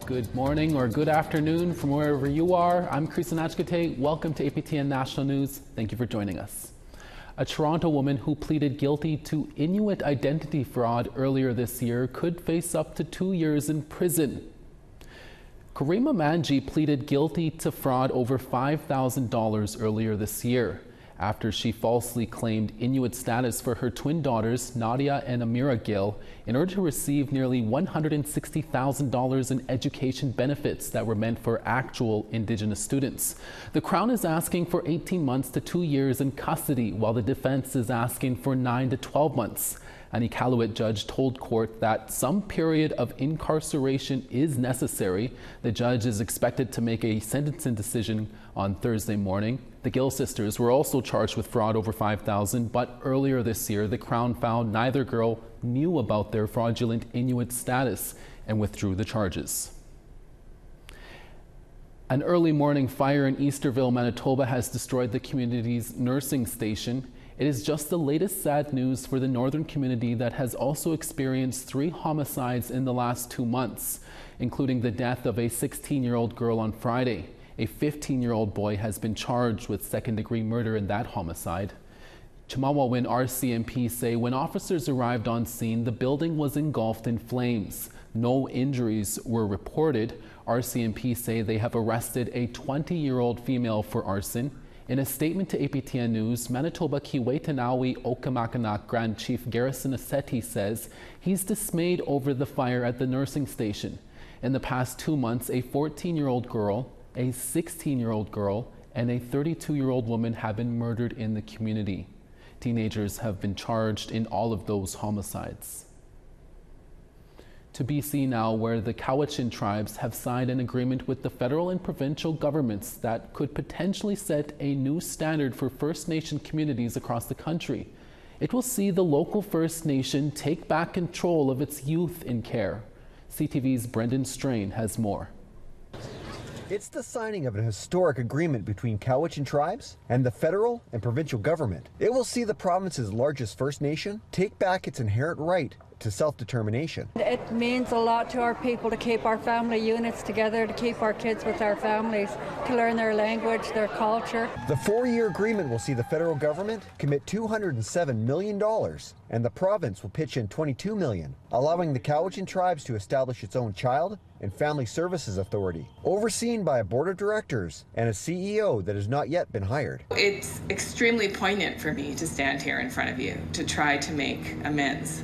Good morning or good afternoon from wherever you are. I'm Creeson Agecoutay. Welcome to APTN National News. Thank you for joining us. A Toronto woman who pleaded guilty to Inuit identity fraud earlier this year could face up to 2 years in prison. Karima Manji pleaded guilty to fraud over $5,000 earlier this year after she falsely claimed Inuit status for her twin daughters, Nadia and Amira Gill, in order to receive nearly $160,000 in education benefits that were meant for actual Indigenous students. The Crown is asking for 18 months to 2 years in custody, while the defense is asking for 9 to 12 months. An Iqaluit judge told court that some period of incarceration is necessary. The judge is expected to make a sentencing decision on Thursday morning. The Gill sisters were also charged with fraud over $5,000, but earlier this year, the Crown found neither girl knew about their fraudulent Inuit status and withdrew the charges. An early morning fire in Easterville, Manitoba has destroyed the community's nursing station. It is just the latest sad news for the northern community that has also experienced 3 homicides in the last 2 months, including the death of a 16-year-old girl on Friday. A 15-year-old boy has been charged with second-degree murder in that homicide. Chimawawin RCMP say when officers arrived on scene, the building was engulfed in flames. No injuries were reported. RCMP say they have arrested a 20-year-old female for arson. In a statement to APTN News, Manitoba Kiwetanawi Okemakanak Grand Chief Garrison Assetti says he's dismayed over the fire at the nursing station. In the past 2 months, a 14-year-old girl, a 16-year-old girl, and a 32-year-old woman have been murdered in the community. Teenagers have been charged in all of those homicides. To BC now, where the Cowichan tribes have signed an agreement with the federal and provincial governments that could potentially set a new standard for First Nation communities across the country. It will see the local First Nation take back control of its youth in care. CTV's Brendan Strain has more. It's the signing of an historic agreement between Cowichan tribes and the federal and provincial government. It will see the province's largest First Nation take back its inherent right to self-determination. It means a lot to our people to keep our family units together, to keep our kids with our families, to learn their language, their culture. The 4-year agreement will see the federal government commit $207 million and the province will pitch in $22 million, allowing the Cowichan tribes to establish its own Child and Family Services Authority, overseen by a board of directors and a CEO that has not yet been hired. It's extremely poignant for me to stand here in front of you to try to make amends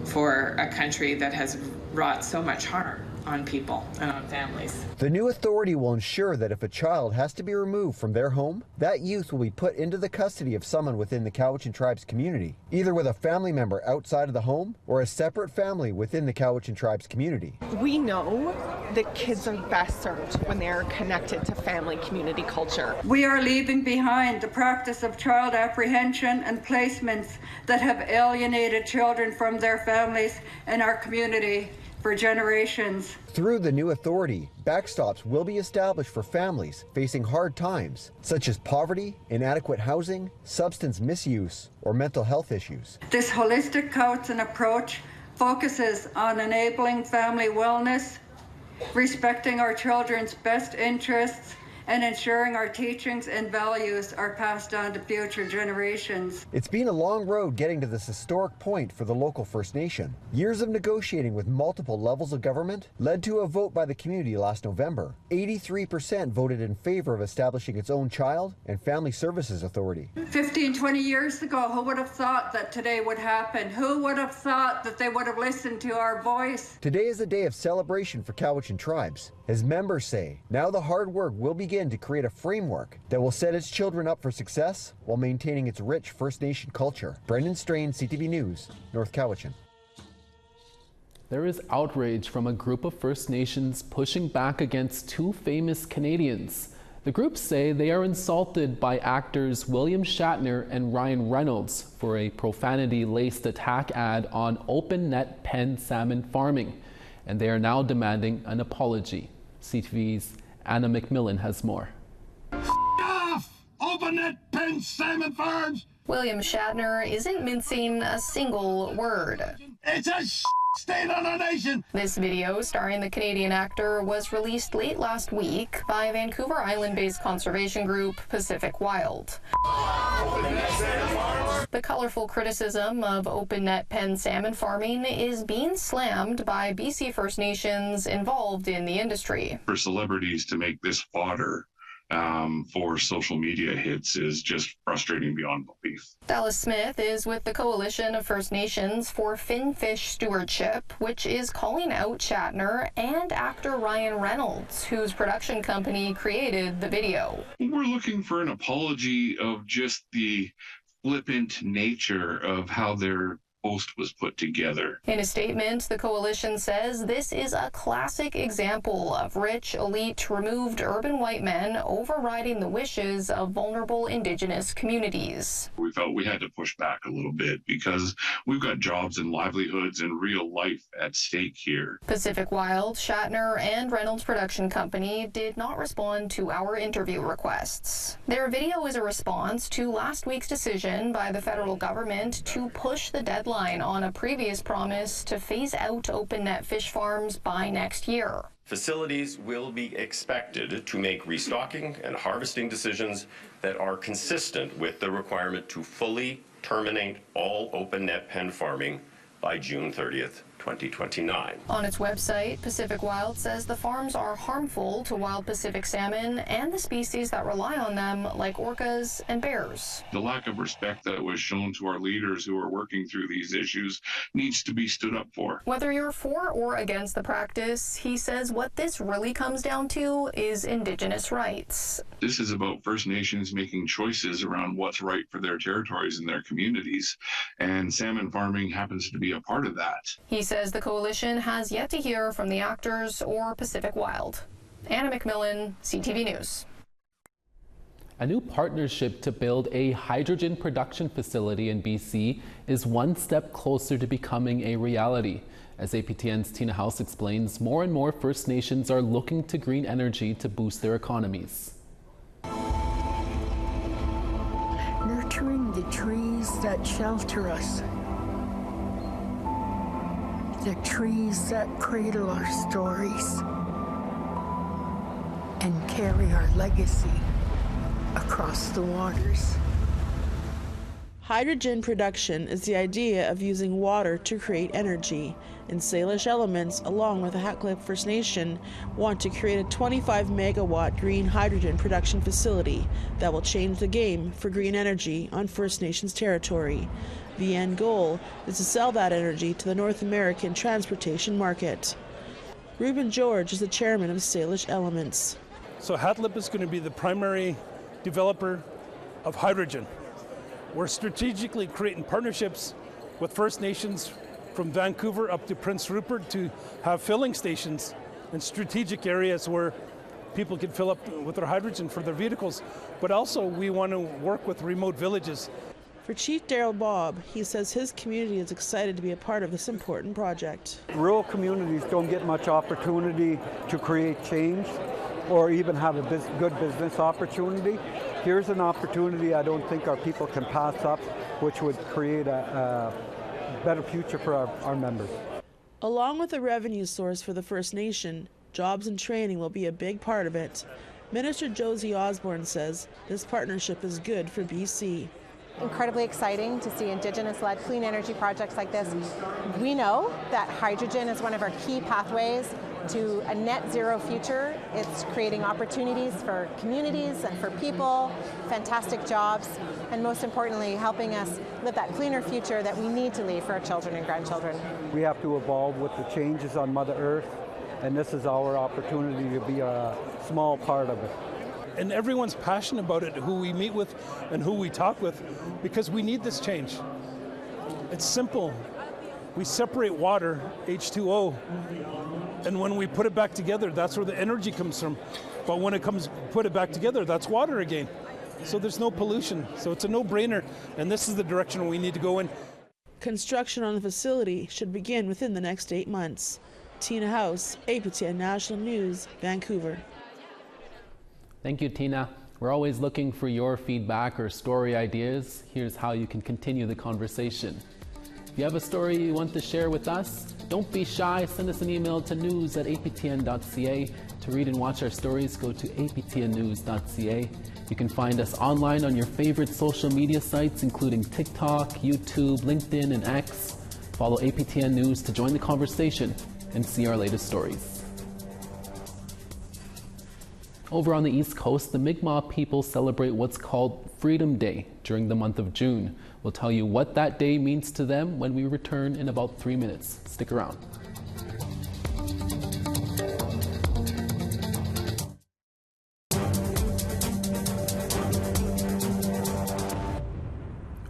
for a country that has wrought so much harm on people and on families. The new authority will ensure that if a child has to be removed from their home, that youth will be put into the custody of someone within the Cowichan Tribes community, either with a family member outside of the home or a separate family within the Cowichan Tribes community. We know that kids are best served when they are connected to family community culture. We are leaving behind the practice of child apprehension and placements that have alienated children from their families and our community for generations. Through the new authority, backstops will be established for families facing hard times, such as poverty, inadequate housing, substance misuse, or mental health issues. This holistic Cowichan approach focuses on enabling family wellness, respecting our children's best interests, and ensuring our teachings and values are passed on to future generations. It's been a long road getting to this historic point for the local First Nation. Years of negotiating with multiple levels of government led to a vote by the community last November. 83% voted in favor of establishing its own Child and Family Services Authority. 15, 20 years ago, who would have thought that today would happen? Who would have thought that they would have listened to our voice? Today is a day of celebration for Cowichan tribes. As members say, now the hard work will begin to create a framework that will set its children up for success while maintaining its rich First Nation culture. Brendan Strain, CTV News, North Cowichan. There is outrage from a group of First Nations pushing back against 2 famous Canadians. The group say they are insulted by actors William Shatner and Ryan Reynolds for a profanity-laced attack ad on open net pen salmon farming, and they are now demanding an apology. CTV's Anna McMillan has more. Off! Open net pen salmon farms! William Shatner isn't mincing a single word. It's a state on our nation. This video, starring the Canadian actor, was released late last week by Vancouver Island-based conservation group Pacific Wild. The colorful criticism of open net pen salmon farming is being slammed by BC First Nations involved in the industry. For celebrities to make this fodder for social media hits is just frustrating beyond belief. Dallas Smith is with the Coalition of First Nations for Finfish Stewardship, which is calling out Shatner and actor Ryan Reynolds, whose production company created the video. We're looking for an apology of just the flippant nature of how their post was put together. In a statement, the coalition says this is a classic example of rich, elite, removed urban white men overriding the wishes of vulnerable Indigenous communities. We felt we had to push back a little bit because we've got jobs and livelihoods and real life at stake here. Pacific Wild, Shatner, and Reynolds Production Company did not respond to our interview requests. Their video is a response to last week's decision by the federal government to push the deadline on a previous promise to phase out open net fish farms by next year. Facilities will be expected to make restocking and harvesting decisions that are consistent with the requirement to fully terminate all open net pen farming by June 30th, 2029. On its website, Pacific Wild says the farms are harmful to wild Pacific salmon and the species that rely on them, like orcas and bears. The lack of respect that was shown to our leaders who are working through these issues needs to be stood up for. Whether you're for or against the practice, he says what this really comes down to is Indigenous rights. This is about First Nations making choices around what's right for their territories and their communities, and salmon farming happens to be a part of that. He says the coalition has yet to hear from the actors or Pacific Wild. Anna McMillan, CTV News. A new partnership to build a hydrogen production facility in BC is one step closer to becoming a reality. As APTN's Tina House explains, more and more First Nations are looking to green energy to boost their economies. Nurturing the trees that shelter us. The trees that cradle our stories and carry our legacy across the waters. Hydrogen production is the idea of using water to create energy, and Salish Elements, along with the Hatlip First Nation, want to create a 25 megawatt green hydrogen production facility that will change the game for green energy on First Nations territory. The end goal is to sell that energy to the North American transportation market. Reuben George is the chairman of Salish Elements. So Hatlip is going to be the primary developer of hydrogen. We're strategically creating partnerships with First Nations from Vancouver up to Prince Rupert to have filling stations in strategic areas where people can fill up with their hydrogen for their vehicles. But also we want to work with remote villages. For Chief Daryl Bob, he says his community is excited to be a part of this important project. Rural communities don't get much opportunity to create change or even have a good business opportunity. Here's an opportunity I don't think our people can pass up, which would create a better future for our members. Along with a revenue source for the First Nation, jobs and training will be a big part of it. Minister Josie Osborne says this partnership is good for BC. Incredibly exciting to see Indigenous-led clean energy projects like this. We know that hydrogen is one of our key pathways to a net zero future. It's creating opportunities for communities and for people, fantastic jobs, and most importantly, helping us live that cleaner future that we need to leave for our children and grandchildren. We have to evolve with the changes on Mother Earth, and this is our opportunity to be a small part of it. And everyone's passionate about it, who we meet with and who we talk with, because we need this change. It's simple. We separate water, H2O, and when we put it back together, that's where the energy comes from. But when it comes, put it back together, that's water again. So there's no pollution. So it's a no-brainer, and this is the direction we need to go in. Construction on the facility should begin within the next 8 months. Tina House, APTN National News, Vancouver. Thank you, Tina. We're always looking for your feedback or story ideas. Here's how you can continue the conversation. If you have a story you want to share with us, don't be shy. Send us an email to news@aptn.ca. To read and watch our stories, go to aptnnews.ca. You can find us online on your favorite social media sites, including TikTok, YouTube, LinkedIn, and X. Follow APTN News to join the conversation and see our latest stories. Over on the East Coast, the Mi'kmaq people celebrate what's called Freedom Day during the month of June. We'll tell you what that day means to them when we return in about 3 minutes. Stick around.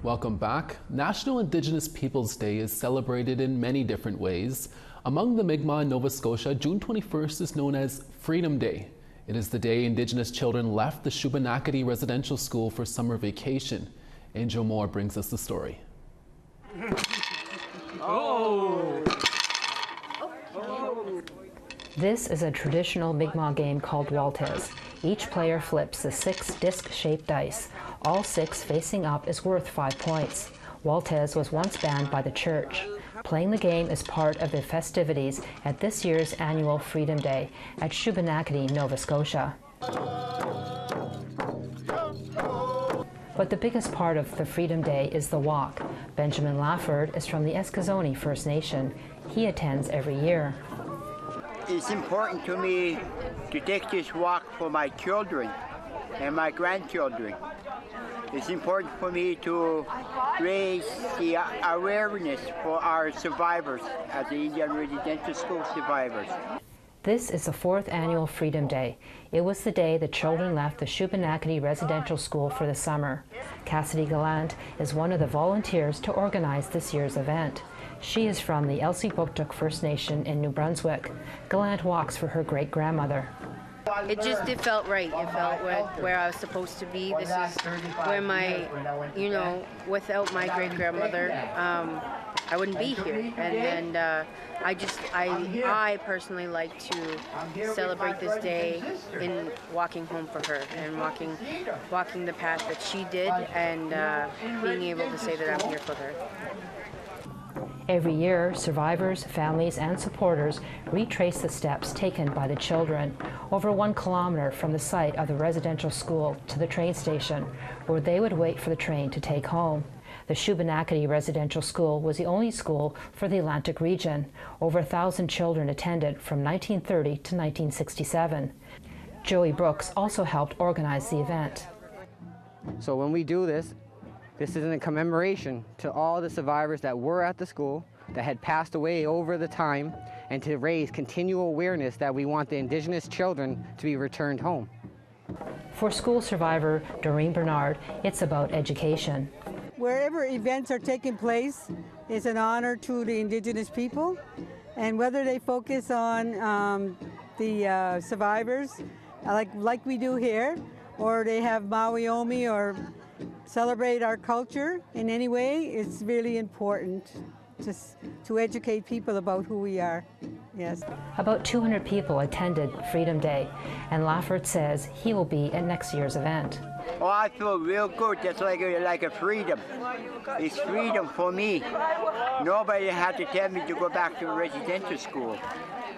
Welcome back. National Indigenous Peoples Day is celebrated in many different ways. Among the Mi'kmaq in Nova Scotia, June 21st is known as Freedom Day. It is the day Indigenous children left the Shubenacadie Residential School for summer vacation. Angel Moore brings us the story. This is a traditional Mi'kmaq game called Waltez. Each player flips the 6 disc-shaped dice. All 6 facing up is worth 5 points. Waltez was once banned by the church. Playing the game is part of the festivities at this year's annual Freedom Day at Shubenacadie, Nova Scotia. But the biggest part of the Freedom Day is the walk. Benjamin Lafford is from the Eskazoni First Nation. He attends every year. It's important to me to take this walk for my children and my grandchildren. It's important for me to raise the awareness for our survivors as the Indian Residential School survivors. This is the 4th annual Freedom Day. It was the day the children left the Shubenacadie Residential School for the summer. Cassidy Gallant is one of the volunteers to organize this year's event. She is from the Elsipogtog First Nation in New Brunswick. Gallant walks for her great-grandmother. It felt right. It felt where I was supposed to be. This is where my, without my great-grandmother, I wouldn't be here. And I personally like to celebrate this day in walking home for her and walking the path that she did and being able to say that I'm here for her. Every year, survivors, families, and supporters retrace the steps taken by the children over 1 kilometer from the site of the residential school to the train station, where they would wait for the train to take home. The Shubenacadie Residential School was the only school for the Atlantic region. Over 1,000 children attended from 1930 to 1967. Joey Brooks also helped organize the event. So when we do this, this is in commemoration to all the survivors that were at the school, that had passed away over the time, and to raise continual awareness that we want the Indigenous children to be returned home. For school survivor Doreen Bernard, it's about education. Wherever events are taking place is an honor to the Indigenous people, and whether they focus on the survivors, like we do here, or they have Maui Omi or celebrate our culture in any way, it's really important just to educate people about who we are. Yes. About 200 people attended Freedom Day, and Lafford says he will be at next year's event. Oh, I feel real good. That's like a freedom. It's freedom for me. Nobody had to tell me to go back to residential school.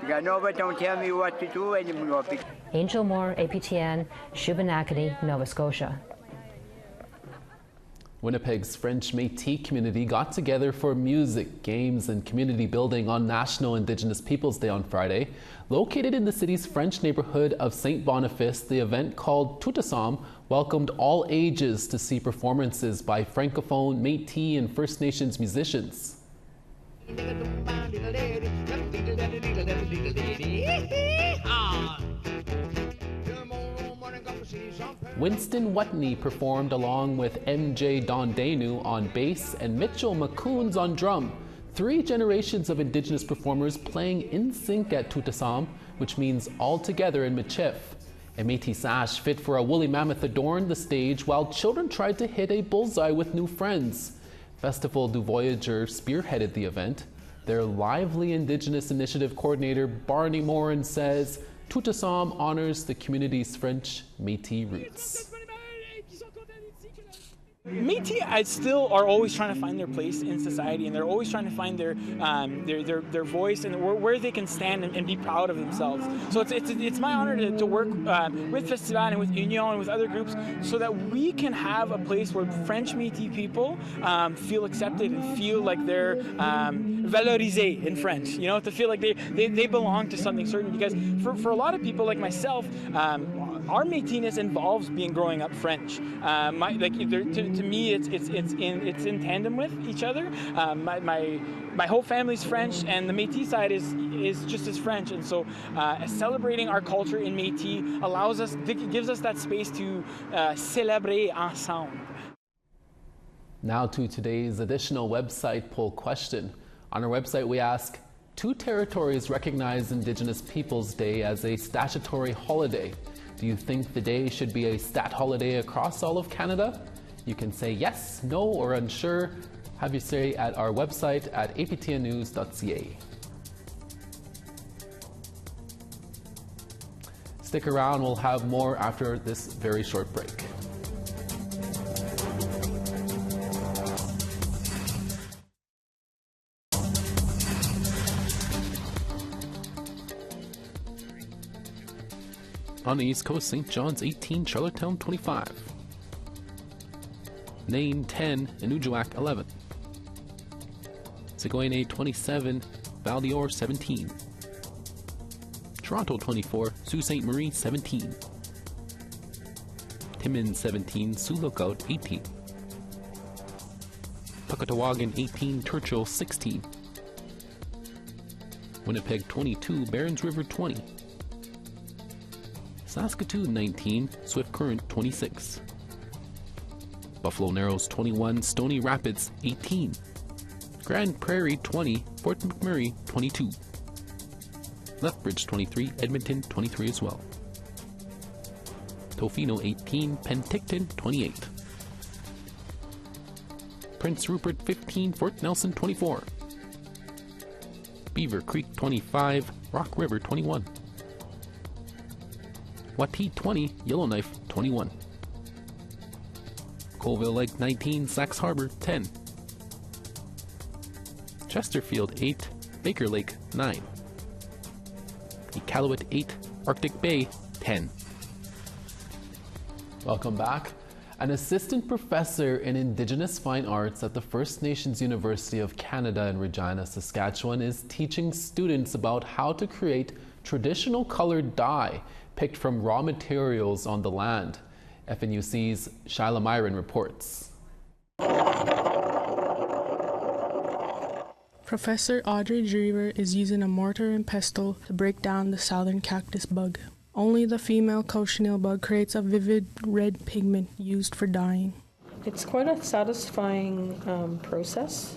Because nobody don't tell me what to do anymore. Angel Moore, APTN, Shubenacadie, Nova Scotia. Winnipeg's French Métis community got together for music, games, and community building on National Indigenous Peoples Day on Friday. Located in the city's French neighborhood of St. Boniface, the event called Tutasam welcomed all ages to see performances by Francophone, Métis, and First Nations musicians. Winston Watney performed along with MJ Dondenu on bass and Mitchell McCoons on drum. 3 generations of Indigenous performers playing in sync at Tutasam, which means all together in Michif. A Métis sash fit for a woolly mammoth adorned the stage while children tried to hit a bullseye with new friends. Festival du Voyageur spearheaded the event. Their lively Indigenous Initiative coordinator Barney Morin says Tutasam honors the community's French Métis roots. Métis still are always trying to find their place in society, and they're always trying to find their voice and where they can stand and be proud of themselves. So it's my honor to work with Festival and with Union and with other groups so that we can have a place where French Métis people feel accepted and feel like they're valorisé in French. You know, to feel like they belong to something certain. Because for a lot of people like myself, our Métis-ness involves growing up French. To me, it's in tandem with each other. My whole family's French, and the Métis side is just as French. And so, celebrating our culture in Métis gives us that space to célébrer ensemble. Now to today's additional website poll question. On our website, we ask: 2 territories recognize Indigenous Peoples Day as a statutory holiday. Do you think the day should be a stat holiday across all of Canada? You can say yes, no, or unsure. Have your say at our website at aptnnews.ca. Stick around, we'll have more after this very short break. On the East Coast, St. John's 18, Charlottetown 25. Nain 10, Inuit 11. Seguin 27, Val-d'Or 17. Toronto 24, Sault Ste. Marie 17. Timmins 17, Sioux Lookout 18. Puckatawagan 18, Churchill 16. Winnipeg 22, Barons River 20. Saskatoon 19, Swift Current 26. Buffalo Narrows 21, Stony Rapids 18. Grand Prairie 20, Fort McMurray 22. Lethbridge 23, Edmonton 23 as well. Tofino 18, Penticton 28. Prince Rupert 15, Fort Nelson 24. Beaver Creek 25, Rock River 21. Wati 20, Yellowknife 21. Colville Lake 19, Sax Harbor 10. Chesterfield 8, Baker Lake 9. Iqaluit 8, Arctic Bay 10. Welcome back. An assistant professor in Indigenous Fine Arts at the First Nations University of Canada in Regina, Saskatchewan, is teaching students about how to create traditional colored dye picked from raw materials on the land. FNUC's Shyla Myron reports. Professor Audrey Drever is using a mortar and pestle to break down the southern cactus bug. Only the female cochineal bug creates a vivid red pigment used for dyeing. It's quite a satisfying process.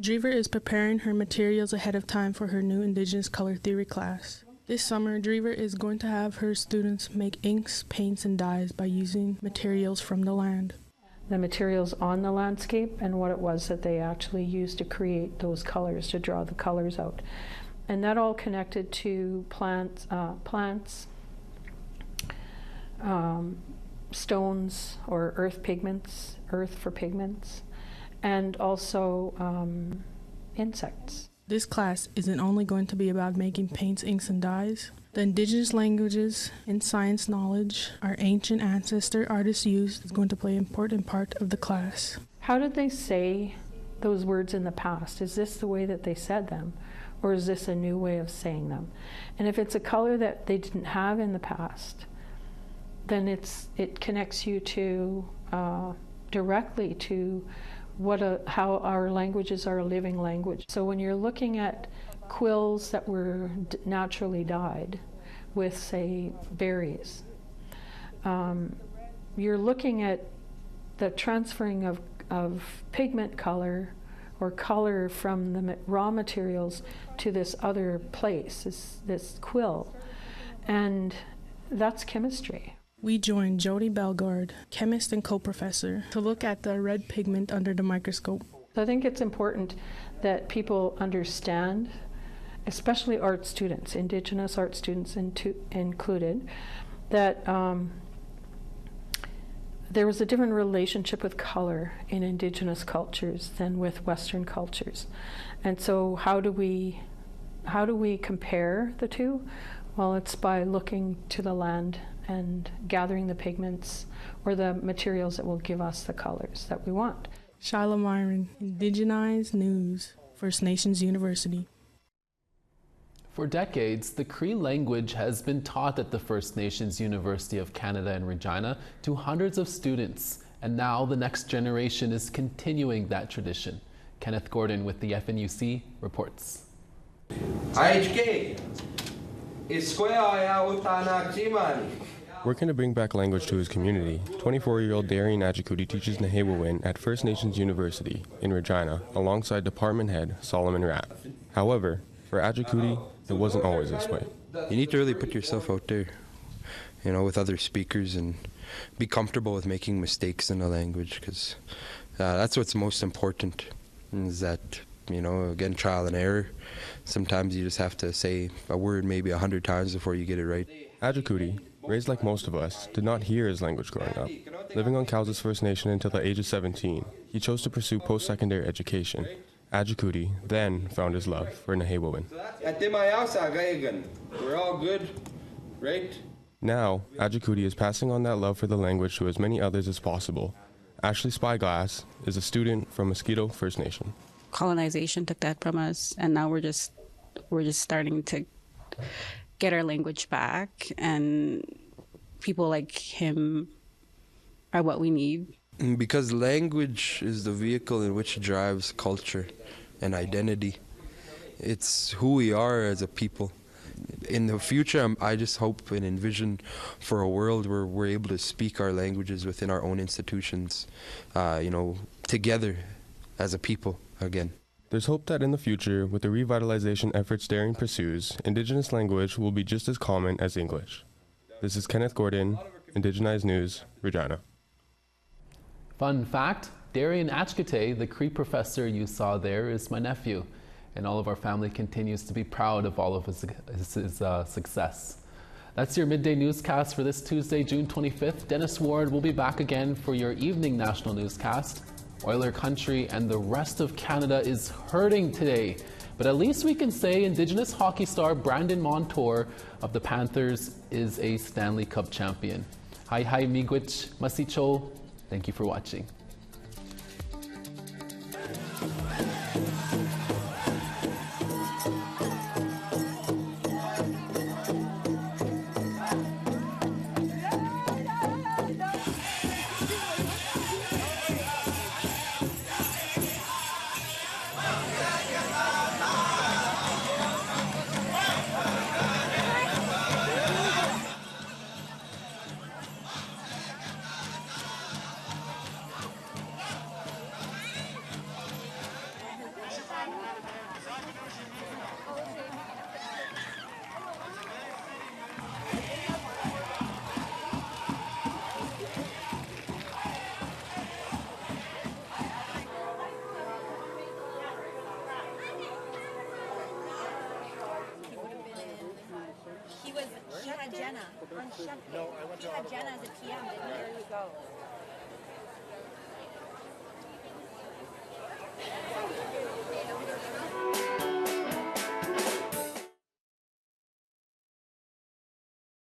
Drever is preparing her materials ahead of time for her new Indigenous color theory class. This summer, Drever is going to have her students make inks, paints, and dyes by using materials from the land. The materials on the landscape and what it was that they actually used to create those colors, to draw the colors out. And that all connected to plants, stones or earth pigments, earth for pigments, and also insects. This class isn't only going to be about making paints, inks, and dyes. The Indigenous languages and science knowledge our ancient ancestor artists used is going to play an important part of the class. How did they say those words in the past? Is this the way that they said them? Or is this a new way of saying them? And if it's a color that they didn't have in the past, then it connects you to directly to how our languages are a living language. So when you're looking at quills that were naturally dyed with, say, berries, you're looking at the transferring of pigment color or color from the raw materials to this other place, this quill, and that's chemistry. We joined Jody Bellegarde, chemist and co-professor, to look at the red pigment under the microscope. I think it's important that people understand, especially art students, Indigenous art students included, that there was a different relationship with color in Indigenous cultures than with Western cultures. And so how do we compare the two? Well, it's by looking to the land and gathering the pigments or the materials that will give us the colors that we want. Shyla Myron, Indigenized News, First Nations University. For decades, the Cree language has been taught at the First Nations University of Canada in Regina to hundreds of students, and now the next generation is continuing that tradition. Kenneth Gordon with the FNUC reports. Working to bring back language to his community, 24-year-old Darian Agecoutay teaches Nehewawin at First Nations University in Regina alongside department head Solomon Rapp. However, for Agecoutay, it wasn't always this way. You need to really put yourself out there, you know, with other speakers and be comfortable with making mistakes in the language, because that's what's most important, is that, you know, again, trial and error. Sometimes you just have to say a word maybe 100 times before you get it right. Agecoutay, raised like most of us, did not hear his language growing up. Living on Cowes First Nation until the age of 17, he chose to pursue post-secondary education. Agecoutay then found his love for Nehewawin. We're all good, right? Now, Agecoutay is passing on that love for the language to as many others as possible. Ashley Spyglass is a student from Mosquito First Nation. Colonization took that from us, and now we're just starting to get our language back, and people like him are what we need. Because language is the vehicle in which drives culture and identity. It's who we are as a people. In the future, I just hope and envision for a world where we're able to speak our languages within our own institutions, you know, together as a people again. There's hope that in the future, with the revitalization efforts Darian pursues, Indigenous language will be just as common as English. This is Kenneth Gordon, Indigenized News, Regina. Fun fact, Darian Agecoutay, the Cree professor you saw there, is my nephew, and all of our family continues to be proud of all of his success. That's your midday newscast for this Tuesday, June 25th. Dennis Ward will be back again for your evening national newscast. Oiler country and the rest of Canada is hurting today, but at least we can say Indigenous hockey star Brandon Montour of the Panthers is a Stanley Cup champion. Hi miigwech masicho. Thank you for watching. No, I went to Jenna as a TM, didn't you? There you go.